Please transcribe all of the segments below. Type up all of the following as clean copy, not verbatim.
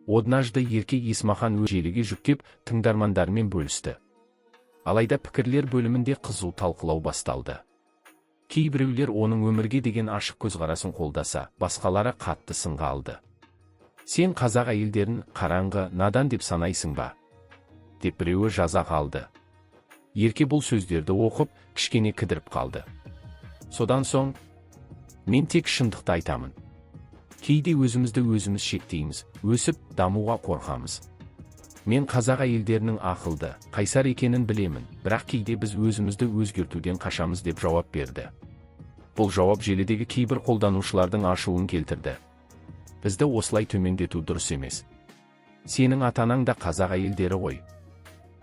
Однажды Ерке Есмахан өз желіге жүктеп тыңдармандармен бөлісті. Алайда пікірлер бөлімінде қызу талқылау басталды. Кейбіреулер оның өмірге деген ашық көзқарасын қолдаса, басқалары қатты сынға алды. Сен қазақ әйелдерін қараңғы, надан деп санайсың ба? Деп біреуі жаза қалды. Ерке бұл сөздерді оқып, кішкене кідіріп қалды. Содан соң, мен тек шындықты айтамын. Кейде өзімізді өзіміз шектейміз, өсіп, дамуға қорқамыз. Мен қазақ әйелдерінің ақылды, қайсар екенін білемін, бірақ кейде біз өзімізді өзгертуден қашамыз деп жауап берді. Бұл жауап желідегі кейбір қолданушылардың ашуын келтірді. Бізді осылай төмендету дұрыс емес. Сенің атанаң да қазақ әйелдері ғой.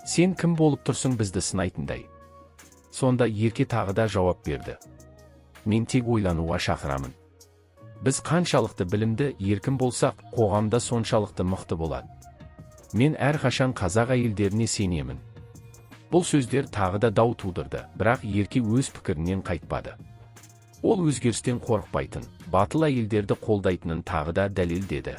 Сен кім болып тұрсың бізді сынайтындай? Сонда Ерке тағы да жауап берді. Мен тек ойлануға шақырамын. Біз қаншалықты білімді, еркін болсақ, қоғамда соншалықты мықты болады. Мен әрқашан қазақ әйелдеріне сенемін. Бұл сөздер тағы да дау тудырды, бірақ Ерке өз пікірінен қайтпады. Ол өзгерістен қорықпайтын, батыл әйелдерді қолдайтынын тағы да дәлелдеді.